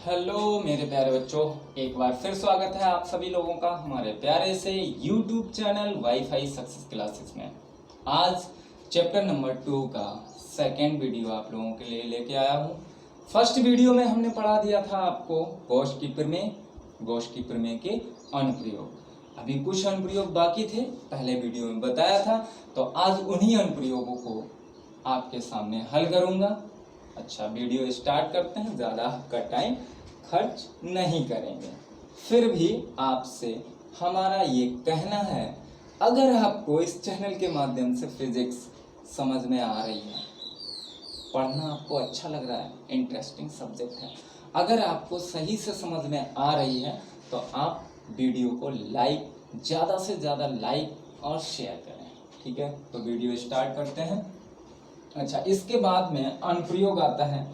Hello मेरे प्यारे बच्चों, एक बार फिर स्वागत है आप सभी लोगों का हमारे प्यारे से YouTube channel wifi success classes में। आज चैप्टर नंबर 2 का सेकेंड वीडियो आप लोगों के लिए लेके आया हूँ। फर्स्ट वीडियो में हमने पढ़ा दिया था आपको गोश की प्रमेय के अनुप्रयोग। अभी कुछ अनुप्रयोग बाकी थे, पहले वीडियो में बताया था, तो आज उन्हीं अनुप्रयोगों को आपके सामने हल करूंगा। अच्छा, वीडियो स्टार्ट करते हैं। ज़्यादा आपका टाइम खर्च नहीं करेंगे। फिर भी आपसे हमारा ये कहना है, अगर आपको इस चैनल के माध्यम से फिजिक्स समझ में आ रही है, पढ़ना आपको अच्छा लग रहा है, इंटरेस्टिंग सब्जेक्ट है, अगर आपको सही से समझ में आ रही है, तो आप वीडियो को लाइक, ज़्यादा से ज़्यादा लाइक और शेयर करें। ठीक है, तो वीडियो स्टार्ट करते हैं। अच्छा, इसके बाद में अनुप्रयोग आता है,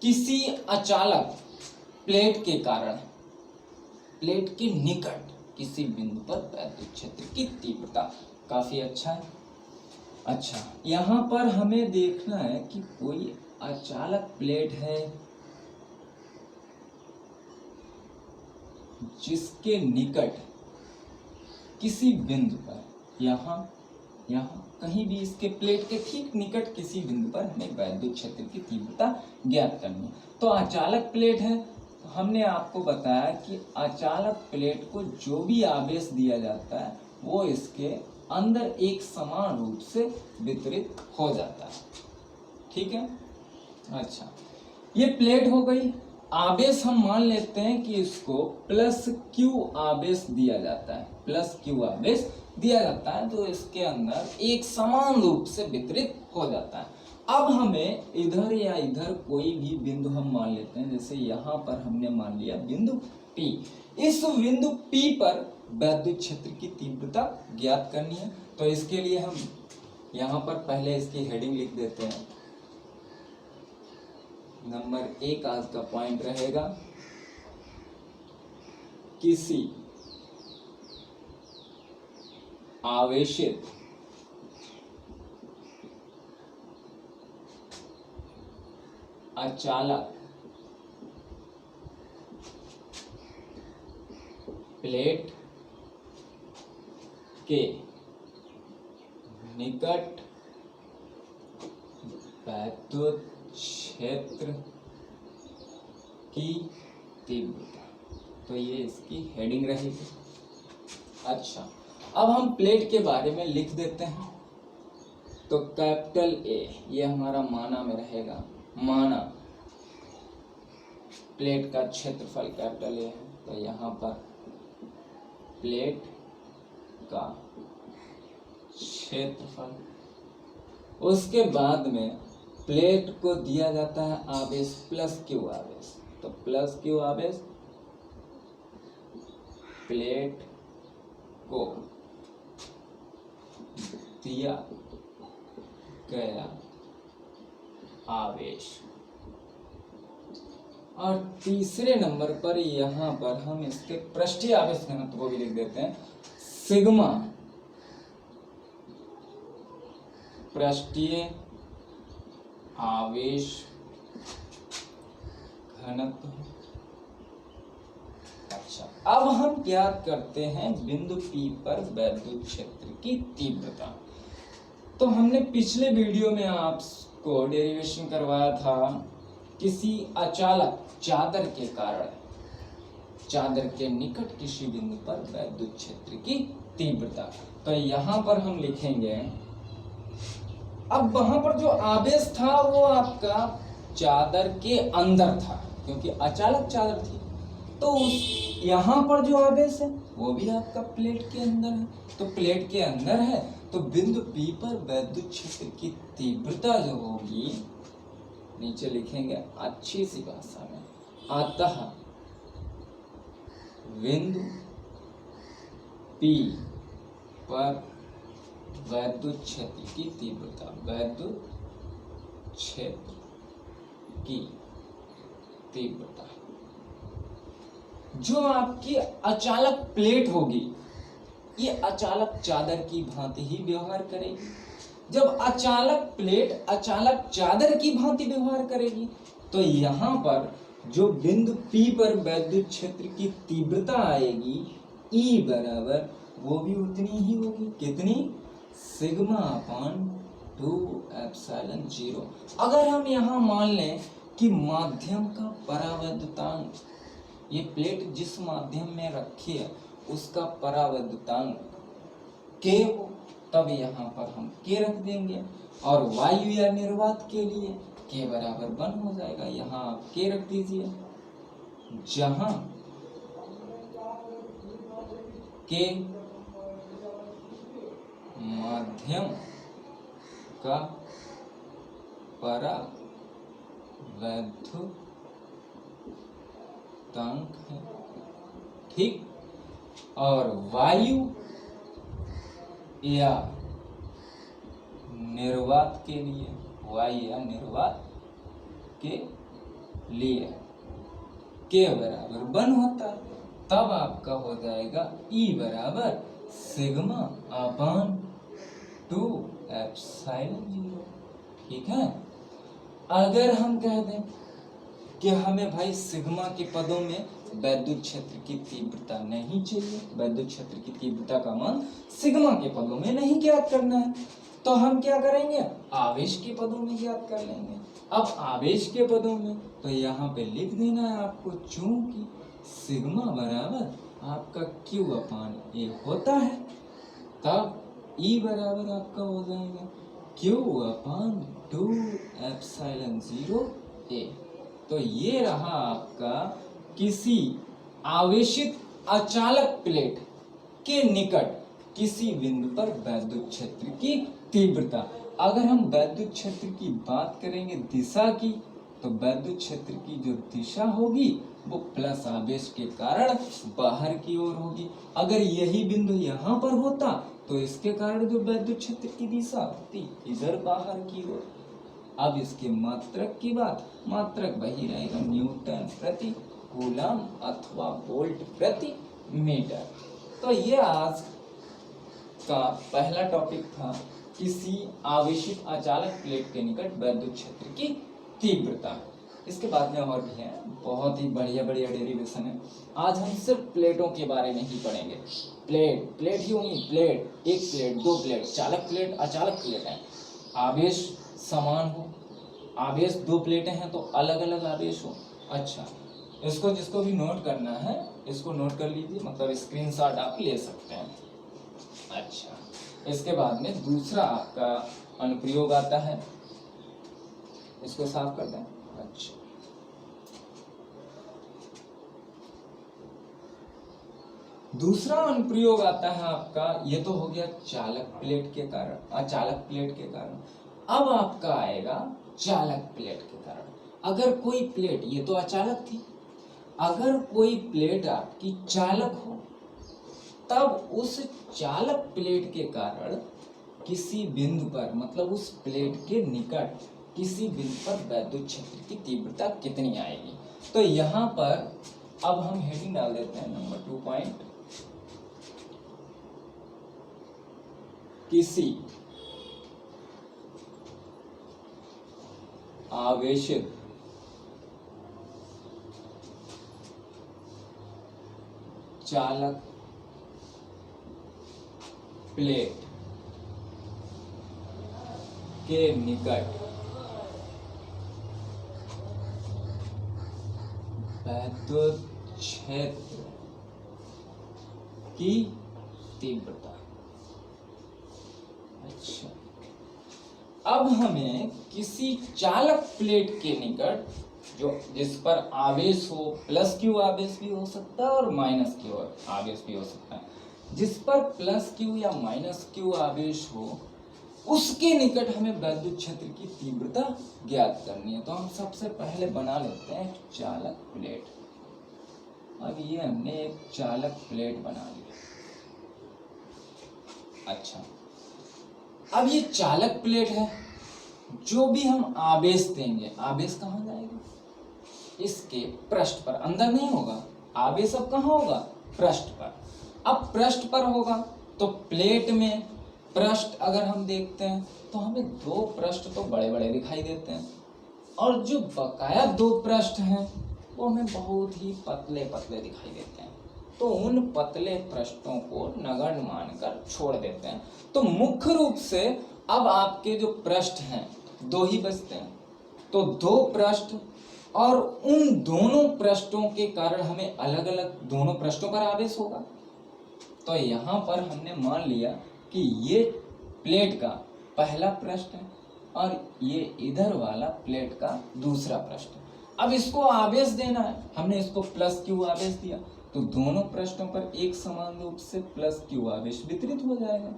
किसी अचालक प्लेट के कारण प्लेट के निकट किसी बिंदु पर वैद्युत क्षेत्र की तीव्रता। काफी अच्छा है। अच्छा, यहाँ पर हमें देखना है कि कोई अचालक प्लेट है जिसके निकट किसी बिंदु पर, यहाँ कहीं भी इसके प्लेट के ठीक निकट किसी बिंदु पर हमें वैद्युत क्षेत्र की तीव्रता ज्ञात करनी है। तो अचालक प्लेट है, हमने आपको बताया कि अचालक प्लेट को जो भी आवेश दिया जाता है वो इसके अंदर एक समान रूप से वितरित हो जाता है। ठीक है। अच्छा, ये प्लेट हो गई। आवेश हम मान लेते हैं कि इसको प्लस क्यू आवेश दिया जाता है, प्लस क्यू आवेश दिया जाता है, तो इसके अंदर एक समान रूप से वितरित हो जाता है। अब हमें इधर या इधर कोई भी बिंदु हम मान लेते हैं, जैसे यहाँ पर हमने मान लिया बिंदु P। इस बिंदु P पर वैद्युत क्षेत्र की तीव्रता ज्ञात करनी है। तो इसके लिए हम यहाँ पर पहले इसकी हेडिंग लिख देते हैं। नंबर 1 आज का पॉइंट रहेगा, किसी आवेशित अचालक प्लेट के निकट वैद्युत क्षेत्र की तीव्रता। तो ये इसकी हेडिंग रहेगी। अच्छा, अब हम प्लेट के बारे में लिख देते हैं। तो कैपिटल A ये हमारा माना में रहेगा। माना प्लेट का क्षेत्रफल कैपिटल A है, तो यहाँ पर प्लेट का क्षेत्रफल। उसके बाद में प्लेट को दिया जाता है आवेश प्लस क्यू आवेश, तो प्लस क्यू आवेश, प्लेट को दिया गया आवेश। और तीसरे नंबर पर यहाँ पर हम इसके पृष्ठीय आवेश घनत्व को भी लिख देते हैं, सिग्मा पृष्ठीय आवेश घनत्व। अच्छा, अब हम ज्ञात करते हैं बिंदु P पर वैद्युत क्षेत्र की तीव्रता। तो हमने पिछले वीडियो में आपको डेरिवेशन करवाया था, किसी अचालक चादर के कारण, चादर के निकट किसी बिंदु पर वैद्युत क्षेत्र की तीव्रता। तो यहाँ पर हम लिखेंगे, अब वहां पर जो आवेश था वो आपका चादर के अंदर था, क्योंकि अचालक चादर थी, तो उस यहाँ पर जो आवेश है वो भी आपका प्लेट के अंदर है। तो प्लेट के अंदर है, तो बिंदु P पर वैद्युत क्षेत्र की तीव्रता जो होगी, नीचे लिखेंगे अच्छी सी भाषा में, अतः बिंदु P पर वैद्युत क्षेत्र की तीव्रता, वैद्युत क्षेत्र की तीव्रता जो आपकी अचालक प्लेट होगी, ये अचालक चादर की भांति ही व्यवहार करेगी। जब अचालक प्लेट अचालक चादर की भांति व्यवहार करेगी, तो यहाँ पर जो बिंदु P पर वैद्युत क्षेत्र की तीव्रता आएगी E बराबर वो भी उतनी ही होगी, कितनी, सिग्मा अपान 2 एप्सिलॉन 0। अगर हम यहाँ मान लें कि माध्यम का परावैद्युतांक, ये प्लेट जिस माध्यम में रखी है उसका परावैद्युतांक K हो, तब यहाँ पर हम K रख देंगे, और वायु या निर्वात के लिए K बराबर 1 हो जाएगा। यहाँ आप K रख दीजिए, जहां K माध्यम का परावैद्युतांक है, ठीक, और वायु या निर्वात के लिए, वायु या निर्वात के लिए K बराबर 1 होता है, तब आपका हो जाएगा E बराबर सिग्मा अपान 2 एप्सिलॉन 0, ठीक है। अगर हम कह दें कि हमें भाई सिग्मा के पदों में वैद्युत क्षेत्र की तीव्रता नहीं चाहिए, वैद्युत क्षेत्र की तीव्रता का मान सिग्मा के पदों में नहीं ज्ञात करना है, तो हम क्या करेंगे, आवेश के पदों में ज्ञात कर लेंगे। अब आवेश के पदों में तो यहाँ पे लिख देना है आपको, चूंकि सिग्मा बराबर आपका Q अपान A होता है, तब E बराबर आपका हो जाएगा Q अपान 2 एप्सिलॉन 0 A। तो ये रहा आपका किसी आवेशित अचालक प्लेट के निकट किसी बिंदु पर वैद्युत क्षेत्र की तीव्रता। अगर हम वैद्युत क्षेत्र की बात करेंगे दिशा की, तो वैद्युत क्षेत्र की जो दिशा होगी वो प्लस आवेश के कारण बाहर की ओर होगी। अगर यही बिंदु यहाँ पर होता तो इसके कारण जो वैद्युत क्षेत्र की दिशा होती इधर बाहर की ओर। अब इसके मात्रक की बात, मात्रक वही रहेगा न्यूटन प्रति कूलम अथवा वोल्ट प्रति मीटर। तो ये आज का पहला टॉपिक था, किसी आवेशित अचालक प्लेट के निकट वैद्युत क्षेत्र की तीव्रता। इसके बाद में और भी है, बहुत ही बढ़िया बढ़िया डेरिवेशन है। आज हम सिर्फ प्लेटों के बारे में ही पढ़ेंगे। प्लेट ही होंगी, प्लेट, एक प्लेट, दो प्लेट, चालक प्लेट, अचालक प्लेट है। आवेश समान हो, आवेश दो प्लेटें हैं तो अलग अलग आवेश हो। अच्छा, इसको जिसको भी नोट करना है इसको नोट कर लीजिए, मतलब स्क्रीनशॉट आप ले सकते हैं। अच्छा, इसके बाद में दूसरा आपका अनुप्रयोग आता है, इसको साफ कर दें। अच्छा, दूसरा अनुप्रयोग आता है आपका, ये तो हो गया चालक प्लेट के कारण, अचालक प्लेट के कारण। अब आपका आएगा चालक प्लेट के कारण। अगर कोई प्लेट, ये तो अचालक थी, अगर कोई प्लेट आपकी चालक हो, तब उस चालक प्लेट के कारण किसी बिंदु पर, मतलब उस प्लेट के निकट किसी बिंदु पर वैद्युत क्षेत्र की तीव्रता कितनी आएगी। तो यहाँ पर अब हम हेडिंग डाल देते हैं नंबर 2 पॉइंट, किसी आवेशित चालक प्लेट के निकट वैद्युत क्षेत्र की तीव्रता। अच्छा, अब हमें किसी चालक प्लेट के निकट, जो जिस पर आवेश हो, प्लस क्यू आवेश भी हो सकता है और माइनस क्यू आवेश भी हो सकता है, जिस पर प्लस क्यू या माइनस क्यू आवेश हो, उसके निकट हमें वैद्युत क्षेत्र की तीव्रता ज्ञात करनी है। तो हम सबसे पहले बना लेते हैं चालक प्लेट। अब ये हमने एक चालक प्लेट बना लिया। अच्छा, अब ये चालक प्लेट है, जो भी हम आवेश देंगे, आवेश कहाँ जाएगा, इसके पृष्ठ पर, अंदर नहीं होगा आवेश। अब कहाँ होगा, पृष्ठ पर। अब पृष्ठ पर होगा तो प्लेट में पृष्ठ अगर हम देखते हैं तो हमें दो पृष्ठ तो बड़े बड़े दिखाई देते हैं, और जो बकाया दो पृष्ठ हैं वो हमें बहुत ही पतले पतले दिखाई देते हैं, तो उन पतले पृष्ठों को नगण्य मानकर छोड़ देते हैं। तो मुख्य रूप से अब आपके जो पृष्ठ हैं दो ही बचते हैं, तो दो पृष्ठ, और उन दोनों पृष्ठों के कारण हमें अलग अलग दोनों पृष्ठों पर आवेश होगा। तो यहाँ पर हमने मान लिया कि ये प्लेट का पहला पृष्ठ है और ये इधर वाला प्लेट का दूसरा पृष्ठ है। अब इसको आवेश देना है, हमने इसको प्लस क्यू आवेश दिया, तो दोनों पृष्ठों पर एक समान रूप से प्लस क्यू आवेश वितरित हो जाएगा।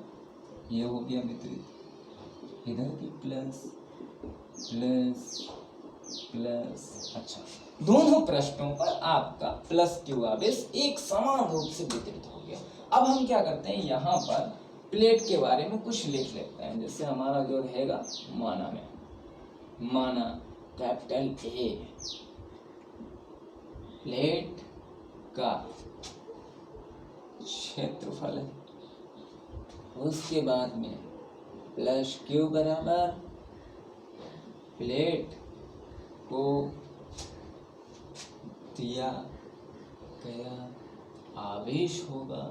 ये हो गया वितरित, इधर भी प्लस प्लस प्लस। अच्छा, दोनों पृष्ठों पर आपका प्लस क्यू आवेश एक समान रूप से वितरित हो गया। अब हम क्या करते हैं, यहाँ पर प्लेट के बारे में कुछ लिख लेते हैं। जैसे हमारा जो रहेगा माना में, माना कैपिटल ए प्लेट का क्षेत्रफल है, उसके बाद में प्लस क्यू बराबर प्लेट को दिया गया आवेश होगा,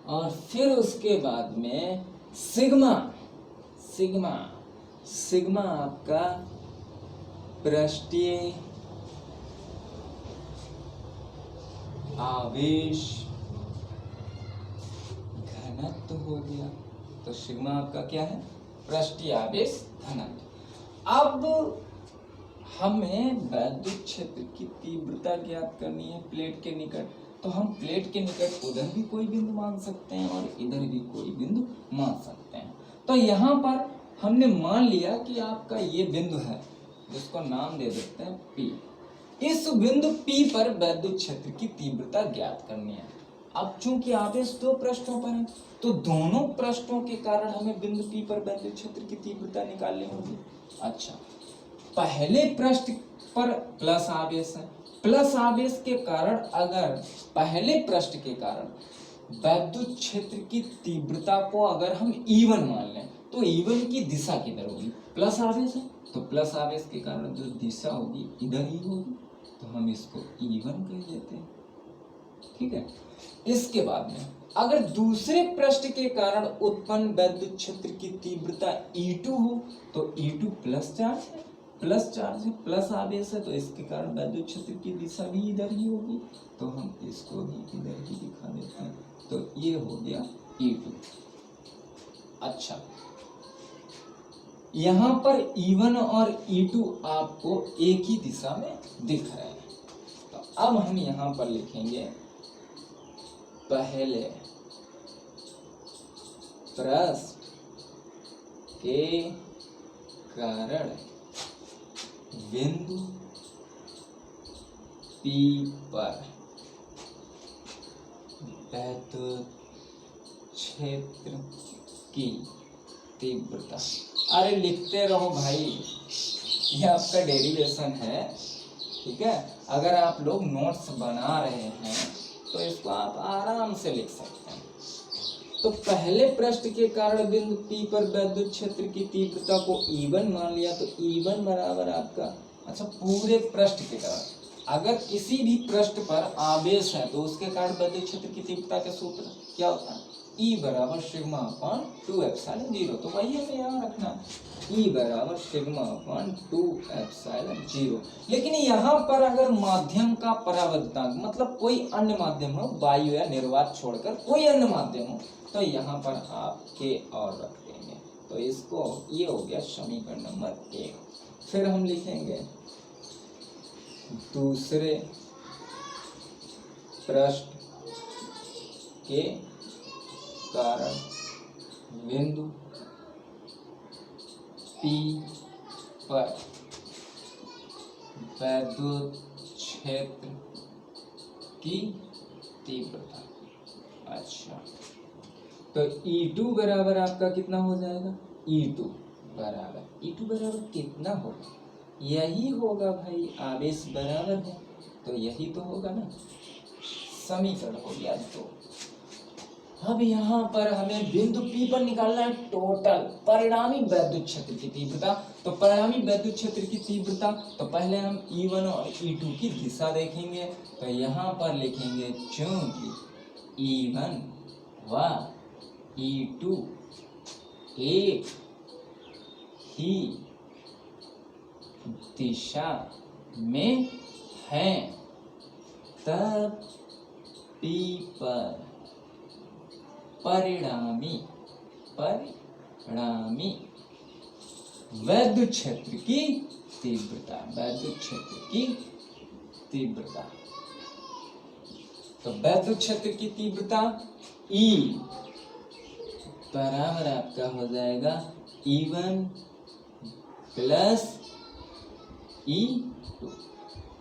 और फिर उसके बाद में सिग्मा सिग्मा सिग्मा आपका पृष्ठीय आवेश घनत्व हो गया। तो सिग्मा आपका क्या है, पृष्ठीय आवेश घनत्व। अब हमें विद्युत क्षेत्र की तीव्रता ज्ञात करनी है प्लेट के निकट, तो हम प्लेट के निकट उधर भी कोई बिंदु मान सकते हैं और इधर भी कोई बिंदु मान सकते हैं। तो यहाँ पर हमने मान लिया कि आपका ये बिंदु है, जिसको नाम दे देते हैं P। इस बिंदु P पर विद्युत क्षेत्र की तीव्रता ज्ञात करनी है। अब चूंकि आवेश दो पृष्ठों पर है, तो दोनों पृष्ठों के कारण हमें बिंदु P पर विद्युत क्षेत्र की तीव्रता निकालनी होगी। अच्छा, पहले पृष्ठ पर प्लस आवेश है, प्लस आवेश के कारण अगर पहले पृष्ठ के कारण विद्युत क्षेत्र की तीव्रता को अगर हम E1 मान लें, तो E1 की दिशा किधर होगी, प्लस आवेश है, तो प्लस आवेश के कारण जो दिशा होगी इधर ही होगी, तो हम इसको E1 कह देते हैं। ठीक है, इसके बाद में अगर दूसरे पृष्ठ के कारण उत्पन्न विद्युत क्षेत्र की तीव्रता E2 हो, तो E2 प्लस चार्ज है, प्लस चार्ज है, प्लस आवेश है, तो इसके कारण विद्युत क्षेत्र की दिशा भी इधर ही होगी, तो हम इसको भी इधर ही दिखा देते हैं। तो ये हो गया E2। अच्छा, यहाँ पर E1 और E2 आपको एक ही दिशा में दिख रहे हैं। तो अब हम यहाँ पर लिखेंगे पहले पृष्ठ के कारण बिंदु P पर विद्युत क्षेत्र की तीव्रता। अरे लिखते रहो भाई, ये आपका डेरिवेशन है, ठीक है। अगर आप लोग नोट्स बना रहे हैं तो इसको आप आराम से लिख सकते हैं। तो पहले पृष्ठ के कारण बिंदु P पर विद्युत क्षेत्र की तीव्रता को E1 मान लिया, तो E1 बराबर आपका, अच्छा पूरे पृष्ठ के कारण अगर किसी भी पृष्ठ पर आवेश है तो उसके कारण विद्युत क्षेत्र की तीव्रता का सूत्र क्या होता है, E बराबर सिग्मा अपॉन 2 एप्सिलॉन 0। तो वही हमें यहाँ रखना, E बराबर सिग्मा अपॉन 2 एप्सिलॉन 0। लेकिन यहाँ पर अगर माध्यम का परावर्तनांक मतलब कोई अन्य माध्यम हो, वायु या निर्वात छोड़कर कोई अन्य माध्यम हो, तो यहाँ पर आप के और रख देंगे। तो इसको, ये हो गया समीकरण नंबर 1। फिर हम लिखेंगे दूसरे पृष्ठ के कारण बिंदु P पर विद्युत क्षेत्र की तीव्रता। अच्छा, तो E2 बराबर आपका कितना हो जाएगा, E2 बराबर कितना होगा, यही होगा भाई, आवेश बराबर है तो यही तो होगा ना। समीकरण हो गया 2। अब यहाँ पर हमें बिंदु P पर निकालना है टोटल परिणामी वैद्युत क्षेत्र की तीव्रता। तो परिणामी वैद्युत क्षेत्र की तीव्रता, तो पहले हम E1 और E2 की दिशा देखेंगे। तो यहाँ पर लिखेंगे चूंकि E1 व E2 एक ही दिशा में है, तब P पर परिणामी वैद्युत क्षेत्र की तीव्रता, वैद्युत क्षेत्र की तीव्रता। तो वैद्युत क्षेत्र की तीव्रता E बराबर आपका हो जाएगा E1 प्लस E2।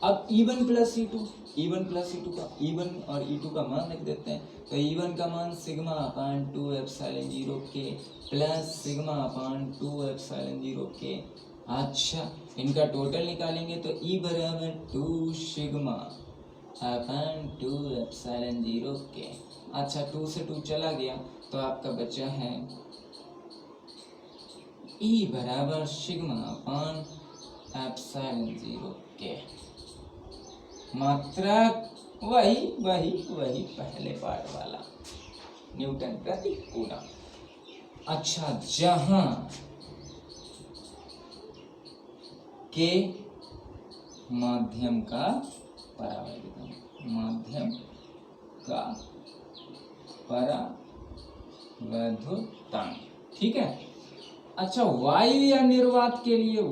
अब E1 प्लस E2, E1 और E2 का मान लिख देते हैं। तो E1 का मान सिग्मा अपान 2 एप्सिलॉन 0 के प्लस सिग्मा अपान 2 एप्सिलॉन 0 के। अच्छा, इनका टोटल निकालेंगे तो E बराबर 2 सिग्मा अपान 2 एप्सिलॉन 0 के। अच्छा, 2 से 2 चला गया तो आपका बचा है E बराबर सिग्मा अपान एप्सिलॉन 0 के। मात्रा वही पहले पार्ट वाला, न्यूटन प्रति कूलम। अच्छा, जहां के माध्यम का परावैद्युतांक, ठीक है। अच्छा, वायु या निर्वात के लिए,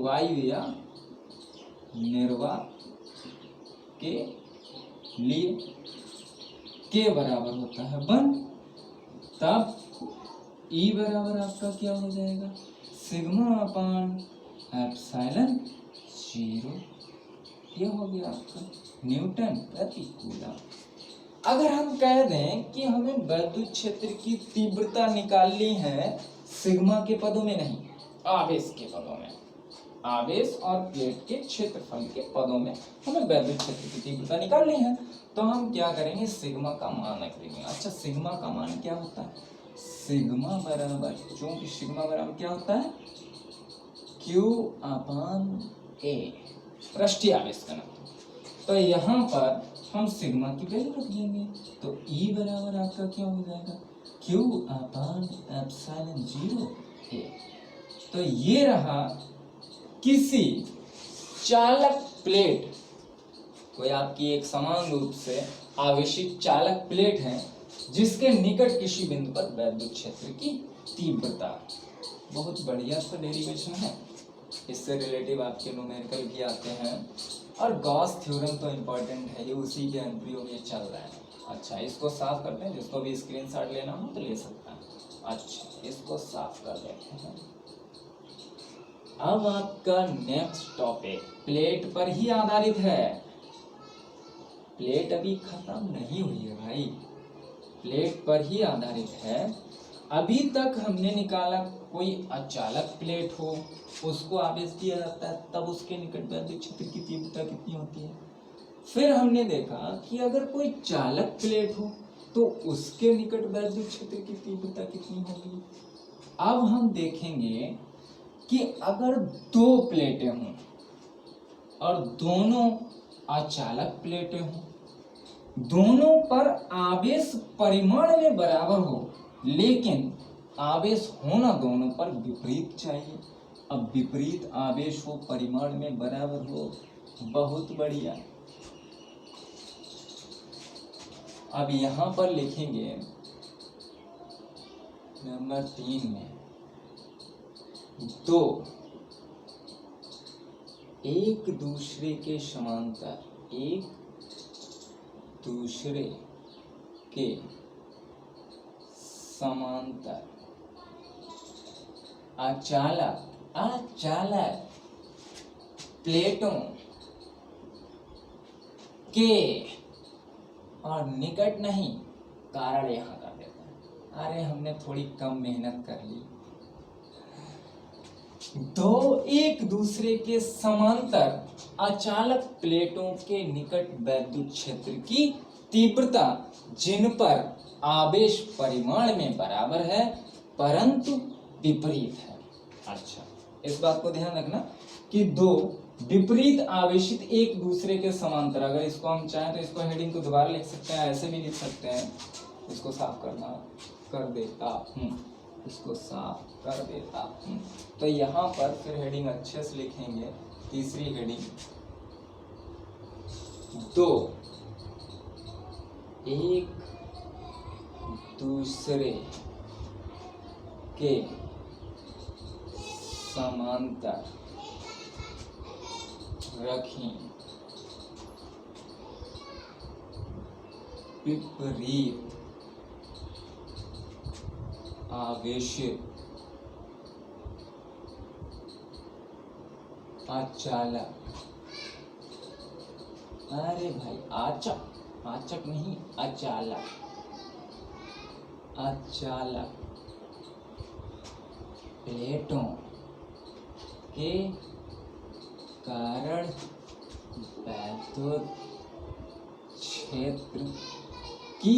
के बराबर होता है 1, तब E बराबर आपका क्या हो जाएगा सिग्मा अपान एप्सिलॉन 0। ये हो गया आपका न्यूटन प्रति कूलम। अगर हम कह दें कि हमें वैद्युत क्षेत्र की तीव्रता निकालनी है सिग्मा के पदों में नहीं, आवेश के पदों में, आवेश और प्लेट के क्षेत्रफल के पदों में हमें वैद्युत क्षेत्र की तीव्रता निकालनी है, तो हम क्या करेंगे, सिग्मा का मान रख देंगे। अच्छा, सिग्मा का मान क्या होता है, सिग्मा बराबर, चूंकि सिग्मा बराबर क्या होता है Q अपान A, पृष्ठीय आवेश घनत्व। तो यहाँ पर हम सिग्मा की वैल्यू रख देंगे। तो E बराबर आपका क्या हो जाएगा Q अपान एप्सिलॉन 0 A। तो ये रहा किसी चालक प्लेट, कोई आपकी एक समान रूप से आवेशित चालक प्लेट है जिसके निकट किसी बिंदु पर वैद्युत क्षेत्र की तीव्रता। बहुत बढ़िया सा डेरिवेशन है, इससे रिलेटिव आपके न्यूमेरिकल भी आते हैं, और गॉस थ्योरम तो इम्पोर्टेंट है, ये उसी के अनुप्रयोग ये चल रहा है। अच्छा, इसको साफ करते हैं, जिसको भी स्क्रीनशॉट लेना हो तो ले सकता है। अच्छा, इसको साफ कर लेते हैं। अब आपका नेक्स्ट टॉपिक प्लेट पर ही आधारित है। प्लेट अभी खत्म नहीं हुई है भाई, प्लेट पर ही आधारित है। अभी तक हमने निकाला कोई अचालक प्लेट हो, उसको आवेश दिया जाता है, तब उसके निकट वैद्युत क्षेत्र की तीव्रता कितनी होती है। फिर हमने देखा कि अगर कोई चालक प्लेट हो तो उसके निकट वैद्युत क्षेत्र की तीव्रता कितनी होगी। अब हम देखेंगे कि अगर दो प्लेटें हों और दोनों अचालक प्लेटें हों, दोनों पर आवेश परिमाण में बराबर हो, लेकिन आवेश होना दोनों पर विपरीत चाहिए। अब विपरीत आवेश हो, परिमाण में बराबर हो, बहुत बढ़िया। अब यहां पर लिखेंगे नंबर 3 में, दो एक दूसरे के समांतर, एक दूसरे के समांतर अचालक प्लेटों के, और निकट नहीं, कारण यहाँ कर देते हैं, अरे हमने थोड़ी कम मेहनत कर ली। दो एक दूसरे के समांतर अचालक प्लेटों के निकट वैद्युत क्षेत्र की तीव्रता जिन पर आवेश परिमाण में बराबर है परंतु विपरीत है। अच्छा, इस बात को ध्यान रखना कि दो विपरीत आवेशित एक दूसरे के समांतर, अगर इसको हम चाहें तो इसको हेडिंग को दोबारा लिख सकते हैं, ऐसे भी लिख सकते हैं, इसको साफ कर देता हूं, इसको साफ कर देता हूं। तो यहाँ पर फिर हेडिंग अच्छे से लिखेंगे। तीसरी हेडिंग, दो एक दूसरे के समांतर रखें विपरीत आवेशित अचालक, अरे भाई आचक नहीं, अचालक प्लेटों के कारण वैद्युत क्षेत्र की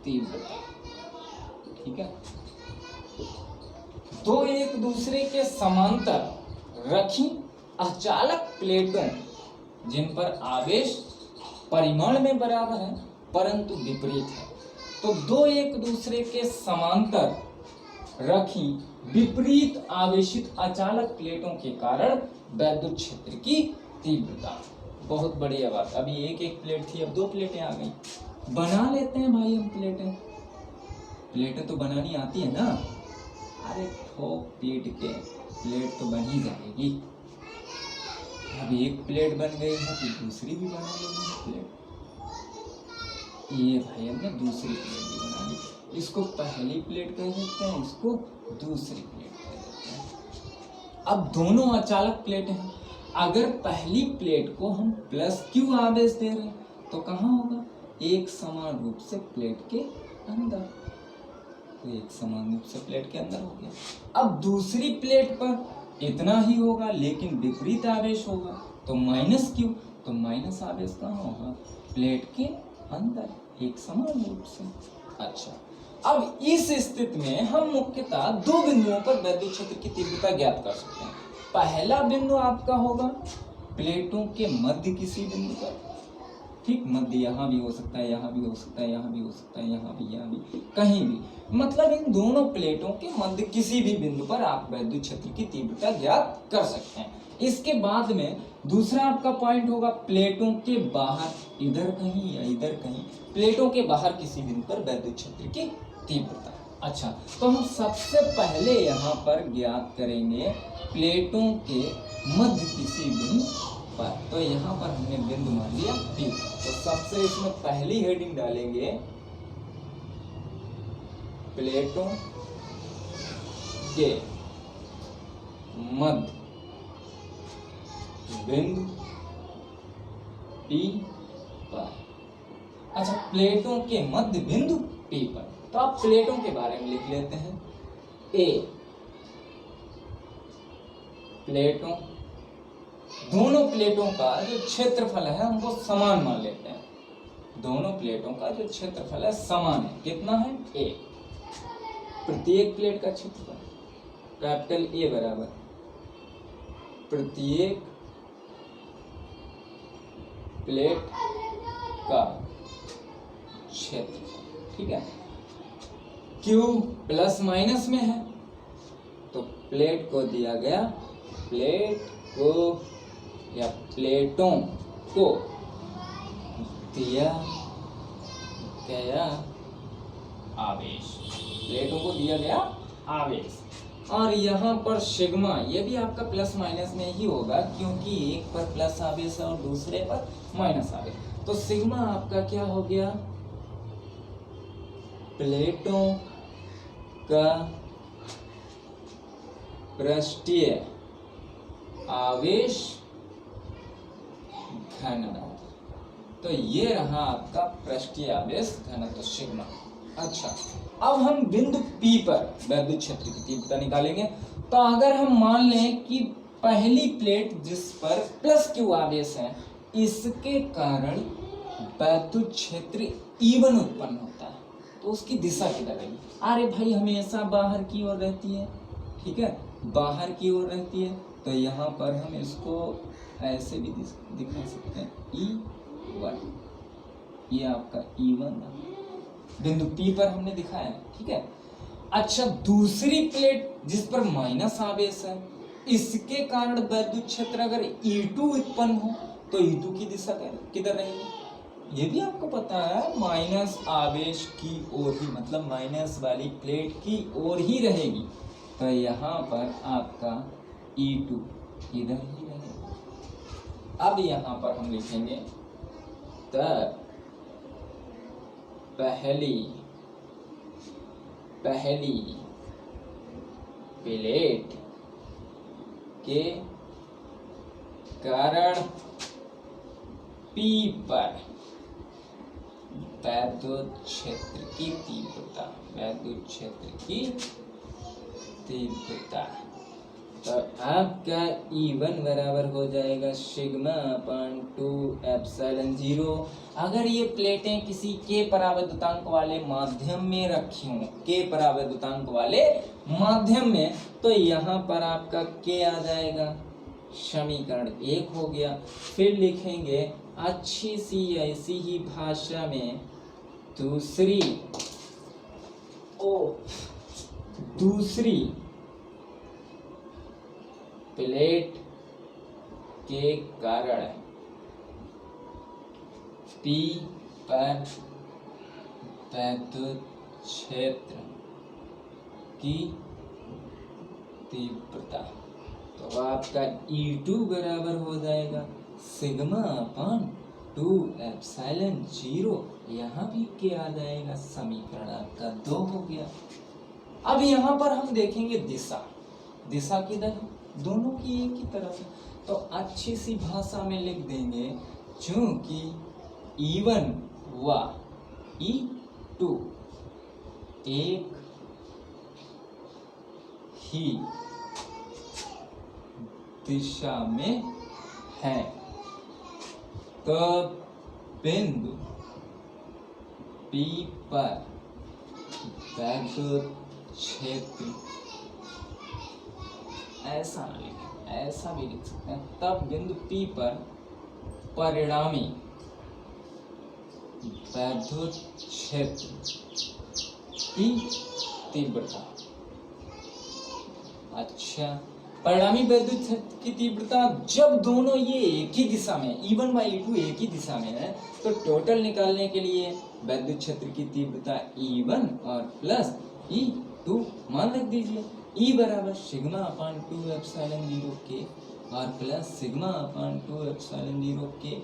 तीव्रता। ठीक है, दो एक दूसरे के समांतर रखी अचालक प्लेटों जिन पर आवेश परिमाण में बराबर है परंतु विपरीत है। तो दो एक दूसरे के समांतर रखी विपरीत आवेशित अचालक प्लेटों के कारण वैद्युत क्षेत्र की तीव्रता। बहुत बढ़िया बात। अभी एक एक प्लेट थी, अब दो प्लेटें आ गई। बना लेते हैं भाई हम प्लेटें तो बनानी आती है ना। अरे ठोक पीट के प्लेट तो बन ही जाएगी। अब एक प्लेट बन गई है तो दूसरी भी बना लेंगे प्लेट। ये भाई हमने दूसरी प्लेट भी बना ली। इसको पहली प्लेट कह देते हैं, इसको दूसरी प्लेट कह देते हैं। अब दोनों अचालक प्लेटें हैं। अगर पहली प्लेट को हम प्लस क्यू आवेश दे रहे हैं तो कहाँ होगा? एक समान रूप से प्लेट के अंदर। तो एक समान रूप से प्लेट के अंदर हो गया। अब दूसरी प्लेट पर इतना ही होगा लेकिन विपरीत आवेश होगा तो माइनस क्यू, तो माइनस आवेश कहाँ होगा? प्लेट के अंदर, एक समान रूप से। अच्छा, अब इस स्थिति में हम मुख्यतः दो बिंदुओं पर वैद्युत क्षेत्र की तीव्रता ज्ञात कर सकते हैं। पहला बिंदु आपका होगा प्लेटों के मध्य किसी बिंदु पर। ठीक, मध्य यहाँ भी हो सकता है, यहाँ भी हो सकता है, यहाँ भी हो सकता है, यहाँ भी, कहीं भी। मतलब इन दोनों प्लेटों के मध्य किसी भी बिंदु पर आप वैद्युत क्षेत्र की तीव्रता ज्ञात कर सकते हैं। इसके बाद में दूसरा आपका पॉइंट होगा प्लेटों के बाहर, इधर कहीं या इधर कहीं, प्लेटों के बाहर किसी बिंदु पर वैद्युत क्षेत्र की तीव्रता। अच्छा, तो हम सबसे पहले यहाँ पर ज्ञात करेंगे प्लेटों के मध्य किसी बिंदु पर। तो यहाँ पर हमने बिंदु मान लिया P। तो सबसे इसमें पहली हेडिंग डालेंगे प्लेटों के मध्य बिंदु P पर। अच्छा, प्लेटों के मध्य बिंदु P पर। तो आप प्लेटों के बारे में लिख लेते हैं। A प्लेटों, दोनों प्लेटों का जो क्षेत्रफल है हमको समान मान लेते हैं। दोनों प्लेटों का जो क्षेत्रफल है समान है। कितना है? A। प्रत्येक प्लेट का क्षेत्रफल कैपिटल A बराबर प्रत्येक प्लेट का क्षेत्रफल। ठीक है, Q प्लस माइनस में है तो प्लेट को दिया गया, प्लेट को या प्लेटों को दिया गया आवेश, प्लेटों को दिया गया आवेश। और यहाँ पर सिग्मा, ये भी आपका प्लस माइनस में ही होगा क्योंकि एक पर प्लस आवेश है और दूसरे पर माइनस आवेश। तो सिग्मा आपका क्या हो गया? प्लेटों का पृष्ठीय आवेश घनत्व। तो ये रहा आपका पृष्ठीय आवेश घनत्व सिग्मा। अच्छा, अब हम बिंदु P पर वैद्युत क्षेत्र की तीव्रता निकालेंगे। तो अगर हम मान लें कि पहली प्लेट जिस पर प्लस क्यू आवेश है, इसके कारण वैद्युत क्षेत्र E1 उत्पन्न होता है तो उसकी दिशा किधर रहेगी? अरे भाई हमेशा बाहर की ओर रहती है, ठीक है, बाहर की ओर रहती है, तो यहाँ पर हम इसको ऐसे भी दिखा सकते हैं E1, ये आपका E1 बिंदु P पर हमने दिखाया है, ठीक है। अच्छा, दूसरी प्लेट जिस पर माइनस आवेश है, इसके कारण वैद्युत क्षेत्र अगर E2 उत्पन्न हो तो E2 की दिशा किधर रहेगी? ये भी आपको पता है, माइनस आवेश की ओर ही, मतलब माइनस वाली प्लेट की ओर ही रहेगी, तो यहाँ पर आपका E2 इधर ही रहेगा। अब यहाँ पर हम लिखेंगे पहली प्लेट के कारण P पर वैद्युत क्षेत्र की तीव्रता, तो आपका E1 बराबर हो जाएगा सिग्मा अपान 2 एप्सिलॉन 0। अगर ये प्लेटें किसी के परावैद्युतांक वाले माध्यम में रखी हों, के परावैद्युतांक वाले माध्यम में, तो यहाँ पर आपका K आ जाएगा, समीकरण 1 हो गया। फिर लिखेंगे अच्छी सी ऐसी ही भाषा में दूसरी प्लेट के कारण P पर वैद्युत क्षेत्र की तीव्रता, तो आपका E2 बराबर हो जाएगा सिग्मा अपान 2 एप्सिलॉन 0, यहाँ भी क्या आ जाएगा, समीकरण आपका 2 हो गया। अब यहाँ पर हम देखेंगे दिशा किधर है, दोनों की एक ही तरफ है, तो अच्छी सी भाषा में लिख देंगे, चूंकि E1 व E2 एक ही दिशा में है, तो बिंदु P पर वैद्युत क्षेत्र, ऐसा ना लिखें, ऐसा भी लिख सकते हैं, तब बिंदु P पर परिणामी वैद्युत क्षेत्र की तीव्रता, अच्छा, परिणामी वैद्युत क्षेत्र की तीव्रता जब दोनों ये एक ही दिशा में, E1 व E2 एक ही दिशा में है, तो टोटल निकालने के लिए वैद्युत क्षेत्र की तीव्रता E1 और प्लस E2 मान रख दीजिए। E बराबर सिग्मा अपान 2 एप्सिलॉन 0 के और प्लस सिग्मा अपान 2 एप्सिलॉन 0 के,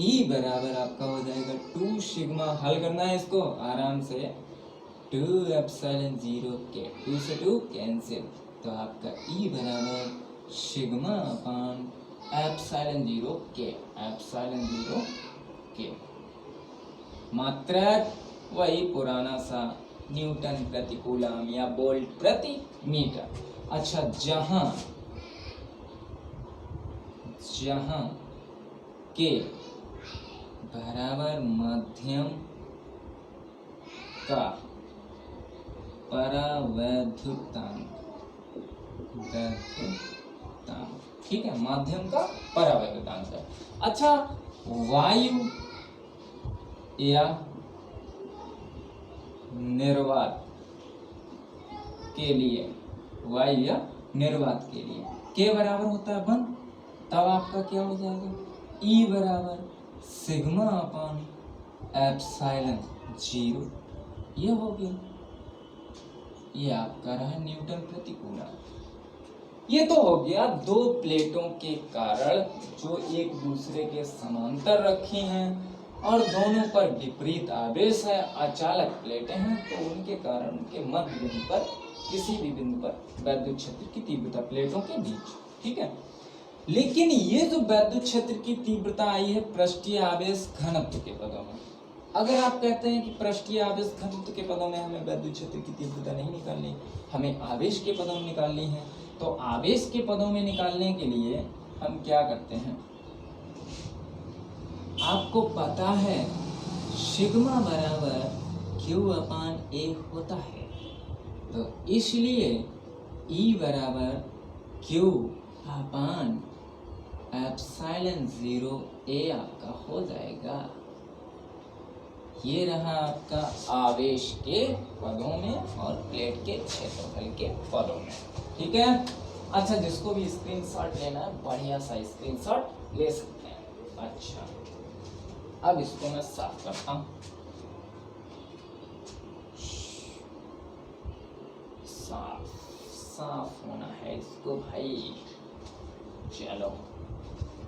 E बराबर आपका हो जाएगा 2 सिग्मा, हल करना है इसको आराम से, 2 एप्सिलॉन 0 के, 2 से 2 कैंसिल, तो आपका E बराबर सिग्मा अपान एप्सिलॉन 0 के, मात्रा वही पुराना सा न्यूटन प्रति कूलम या वोल्ट प्रति मीटर। अच्छा, जहां के बराबर माध्यम का परावैद्युतांक, ठीक है, माध्यम का परावैद्युतांक है। अच्छा, वायु या निर्वात के लिए, के बराबर होता है 1, तब आपका क्या हो जाएगा, E बराबर सिग्मा अपान एप्सिलॉन 0, ये हो गया, ये आपका रहा न्यूटन प्रति कूलम। ये तो हो गया दो प्लेटों के कारण जो एक दूसरे के समांतर रखी हैं और दोनों पर विपरीत आवेश है, अचालक प्लेटें हैं, तो उनके कारण उनके मध्य बिंदु पर, किसी भी बिंदु पर वैद्युत क्षेत्र की तीव्रता प्लेटों के बीच, ठीक है। लेकिन ये जो वैद्युत क्षेत्र की तीव्रता आई है पृष्ठीय आवेश घनत्व के पदों में, अगर आप कहते हैं कि पृष्ठीय आवेश घनत्व के पदों में हमें वैद्युत क्षेत्र की तीव्रता नहीं निकालनी, हमें आवेश के पदों में निकालनी है, तो आवेश के पदों में निकालने के लिए हम क्या करते हैं, आपको पता है सिग्मा बराबर क्यू अपान ए होता है, तो इसलिए ई बराबर क्यू अपान एप्सिलॉन 0 ए आपका हो जाएगा। ये रहा आपका आवेश के पदों में और प्लेट के क्षेत्रफल के पदों में। ठीक है, अच्छा जिसको भी स्क्रीनशॉट लेना है बढ़िया सा स्क्रीनशॉट ले सकते हैं। अच्छा अब इसको मैं साफ करता हूँ। साफ होना है इसको भाई। चलो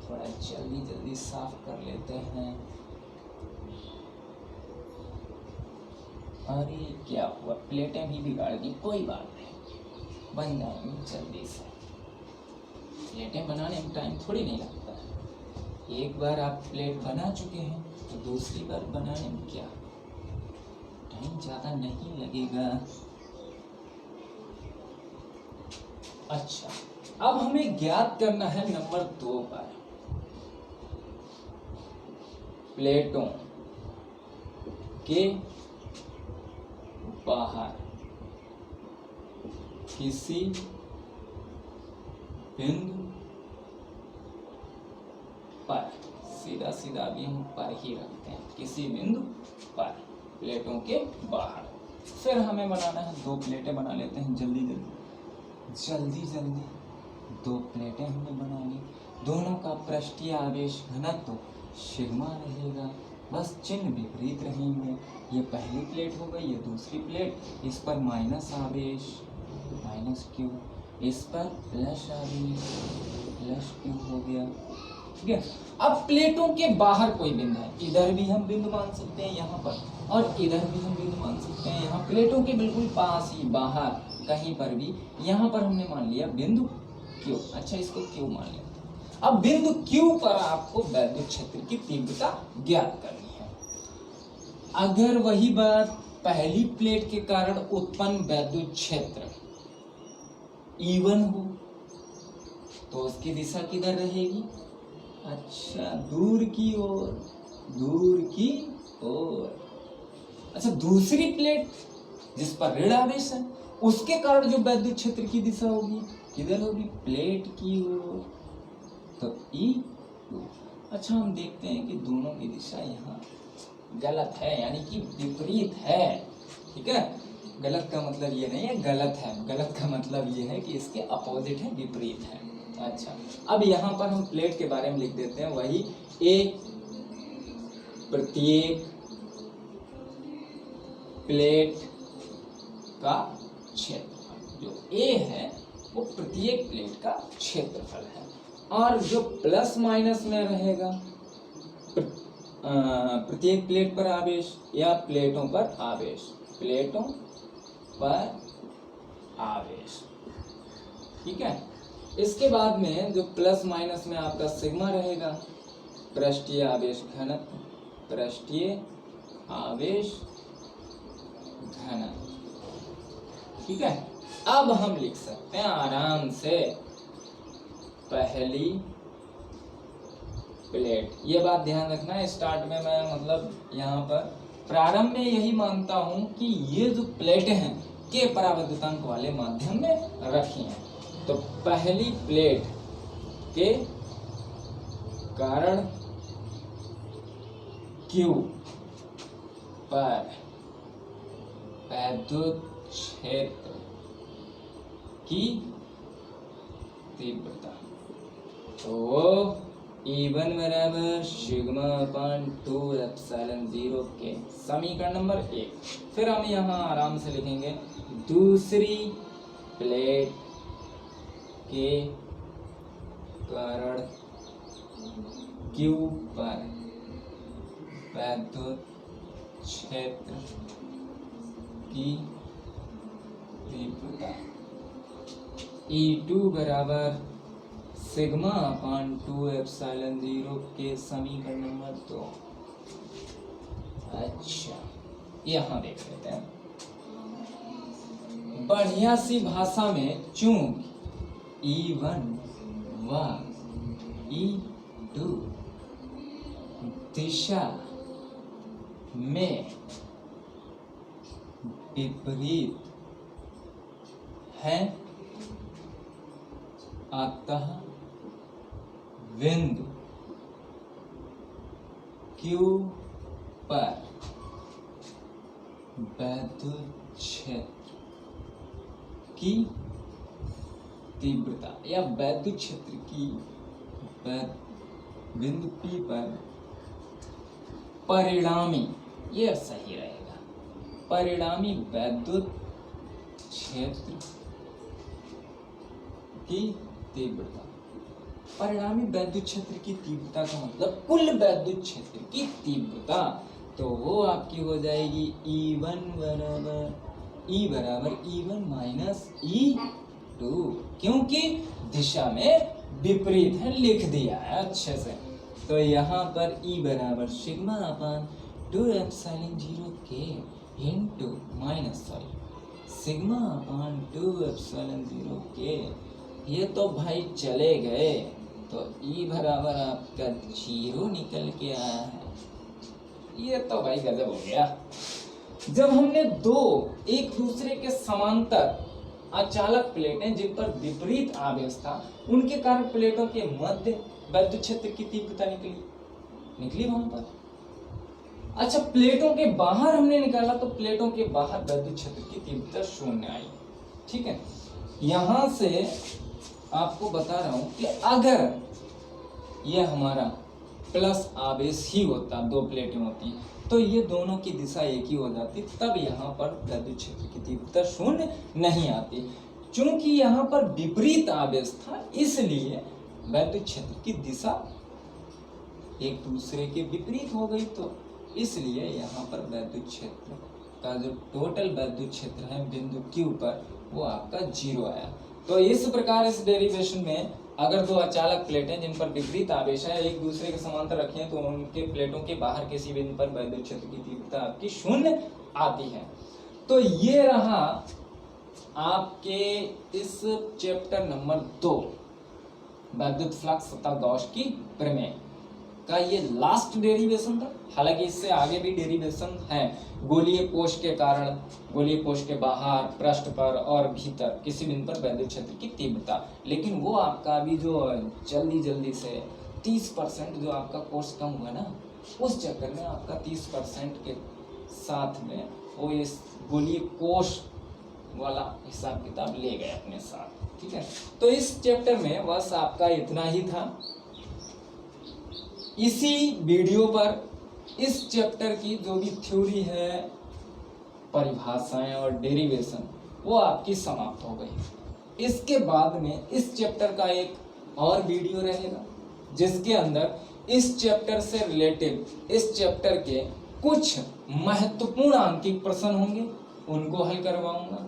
थोड़ा जल्दी साफ कर लेते हैं। अरे क्या हुआ, प्लेटें भी बिगाड़ दी, कोई बात नहीं, बन जाएंगी जल्दी से। प्लेटें बनाने में टाइम थोड़ी नहीं लगता है। एक बार आप प्लेट बना चुके हैं तो दूसरी बार बनाने में क्या टाइम ज़्यादा नहीं लगेगा। अच्छा अब हमें ज्ञात करना है नंबर 2 पर प्लेटों के बाहर किसी बिंदु पर, सीधा भी हम पर ही रखते हैं, किसी बिंदु पर प्लेटों के बाहर। फिर हमें बनाना है 2 प्लेटें बना लेते हैं जल्दी 2 प्लेटें हमने बना ली। दोनों का पृष्ठीय आवेश घनत्व सिग्मा रहेगा, बस चिन्ह विपरीत रहेंगे। ये पहली प्लेट हो गई, ये दूसरी प्लेट। इस पर माइनस आवेश माइनस क्यू, इस पर प्लस आवेश प्लस क्यू हो गया। ठीक है, अब प्लेटों के बाहर कोई बिंदु है, इधर भी हम बिंदु मान सकते हैं यहाँ पर, और इधर भी हम बिंदु मान सकते हैं यहाँ। प्लेटों के बिल्कुल पास ही बाहर कहीं पर भी, यहाँ पर हमने मान लिया बिंदु क्यू। अच्छा इसको क्यू मान लेते हैं। अब बिंदु क्यू पर आपको वैद्युत क्षेत्र की तीव्रता ज्ञात करनी है। अगर वही बात पहली प्लेट के कारण उत्पन्न वैद्युत क्षेत्र E1 हो तो उसकी दिशा किधर रहेगी? अच्छा दूर की ओर। अच्छा दूसरी प्लेट जिस पर ऋण आवेश है उसके कारण जो वैद्युत क्षेत्र की दिशा होगी किधर होगी? प्लेट की ओर, तो E2। अच्छा हम देखते हैं कि दोनों की दिशा यहाँ गलत है, यानी कि विपरीत है। ठीक है, गलत का मतलब ये नहीं है गलत है, गलत का मतलब ये है कि इसके अपोजिट है, विपरीत है। अच्छा अब यहाँ पर हम प्लेट के बारे में लिख देते हैं, वही एक प्रत्येक प्लेट का क्षेत्रफल, जो A है वो प्रत्येक प्लेट का क्षेत्रफल है, और जो प्लस माइनस में रहेगा प्रत्येक प्लेट पर आवेश या प्लेटों पर आवेश, प्लेटों पर आवेश। ठीक है, इसके बाद में जो प्लस माइनस में आपका सिग्मा रहेगा, पृष्ठीय आवेश घनत्व, पृष्ठीय आवेश घनत्व। ठीक है, अब हम लिख सकते हैं आराम से पहली प्लेट। ये बात ध्यान रखना है, स्टार्ट में मैं मतलब यहाँ पर प्रारंभ में यही मानता हूँ कि ये जो प्लेटें हैं के पराविद्युतांक वाले माध्यम में रखी हैं। तो पहली प्लेट के कारण Q पर वैद्युत क्षेत्र की तीव्रता, तो E1 बराबर सिग्मा अपान 2 एप्सिलॉन 0 के, समीकरण नंबर 1। फिर हम यहाँ आराम से लिखेंगे दूसरी प्लेट के कारण Q पर वैद्युत क्षेत्र की तीव्रता E2 बराबर सिग्मा अपान 2 एप्सिलॉन 0 के, समीकरण नंबर 2। अच्छा यहाँ देख लेते हैं बढ़िया सी भाषा में, चूंकि E1 व E2 दिशा में विपरीत है अतः बिंदु Q पर विद्युत क्षेत्र की तीव्रता या विद्युत क्षेत्र की बिंदु P पर परिणामी, यह सही रहेगा, परिणामी विद्युत क्षेत्र की तीव्रता। परिणामी विद्युत क्षेत्र की तीव्रता का मतलब कुल विद्युत क्षेत्र की तीव्रता, तो वो आपकी हो जाएगी E1 बराबर E1 माइनस E2, क्योंकि दिशा में विपरीत है, लिख दिया है अच्छे से। तो यहाँ पर E बराबर सिग्मा अपान 2 एप्सिलॉन 0 K इंटू सिग्मा अपान 2 एप्सिलॉन 0 K। ये तो भाई चले गए, तो E बराबर आपका 0 निकल के आया है। ये तो भाई गजब हो गया। जब हमने दो एक दूसरे के समांतर अचालक प्लेटें जिन पर विपरीत आवेश था, उनके कारण प्लेटों के मध्य विद्युत क्षेत्र की तीव्रता निकली वहां पर। अच्छा, प्लेटों के बाहर हमने निकाला तो प्लेटों के बाहर विद्युत क्षेत्र की तीव्रता 0 आई। ठीक है, यहां से आपको बता रहा हूं कि अगर यह हमारा प्लस आवेश ही होता, दो प्लेटें होती, तो ये दोनों की दिशा एक ही हो जाती, तब यहाँ पर विद्युत क्षेत्र की तीव्रता 0 नहीं आती। चूंकि यहाँ पर विपरीत आवेश था, इसलिए विद्युत क्षेत्र की दिशा एक दूसरे के विपरीत हो गई, तो इसलिए यहाँ पर विद्युत क्षेत्र का जो टोटल विद्युत क्षेत्र है बिंदु Q पर, वो आपका 0 आया। तो इस प्रकार इस डेरिवेशन में अगर दो अचालक प्लेटें जिन पर विपरीत आवेश है एक दूसरे के समांतर रखें, तो उनके प्लेटों के बाहर किसी बिंदु पर विद्युत क्षेत्र की तीव्रता आपकी 0 आती है। तो ये रहा आपके इस चैप्टर नंबर 2 विद्युत फ्लक्स तथा गॉस की प्रमेय का ये लास्ट डेरिवेशन था। हालांकि इससे आगे भी डेरिवेशन है, गोलीय कोश के कारण, गोलीय कोश के बाहर, पृष्ठ पर और भीतर किसी बिंदु पर विद्युत क्षेत्र की तीव्रता, लेकिन वो आपका अभी जो जल्दी से 30% जो आपका कोर्स कम हुआ ना, उस चक्कर में आपका 30% के साथ में वो इस गोलीय कोश वाला हिसाब किताब ले गए अपने साथ। ठीक है, तो इस चैप्टर में बस आपका इतना ही था। इसी वीडियो पर इस चैप्टर की जो भी थ्योरी है, परिभाषाएं और डेरिवेशन, वो आपकी समाप्त हो गई। इसके बाद में इस चैप्टर का एक और वीडियो रहेगा, जिसके अंदर इस चैप्टर से रिलेटेड इस चैप्टर के कुछ महत्वपूर्ण आंकिक प्रश्न होंगे, उनको हल करवाऊंगा,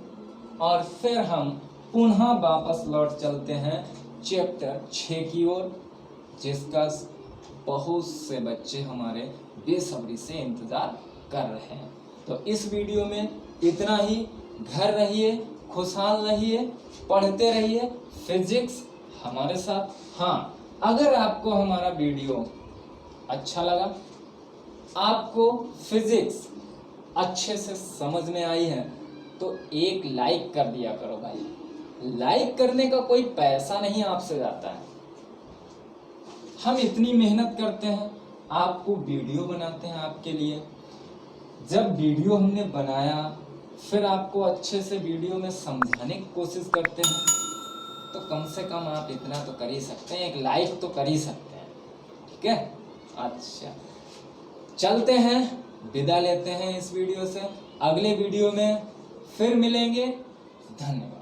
और फिर हम पुनः वापस लौट चलते हैं चैप्टर 6 की ओर, जिसका बहुत से बच्चे हमारे बेसब्री से इंतजार कर रहे हैं। तो इस वीडियो में इतना ही। घर रहिए, खुशहाल रहिए, पढ़ते रहिए फिजिक्स हमारे साथ। हाँ, अगर आपको हमारा वीडियो अच्छा लगा, आपको फिजिक्स अच्छे से समझ में आई है, तो एक लाइक कर दिया करो भाई। लाइक करने का कोई पैसा नहीं आपसे जाता है। हम इतनी मेहनत करते हैं, आपको वीडियो बनाते हैं आपके लिए। जब वीडियो हमने बनाया, फिर आपको अच्छे से वीडियो में समझाने की कोशिश करते हैं, तो कम से कम आप इतना तो कर ही सकते हैं, एक लाइक तो कर ही सकते हैं। ठीक है, अच्छा चलते हैं, विदा लेते हैं इस वीडियो से। अगले वीडियो में फिर मिलेंगे। धन्यवाद।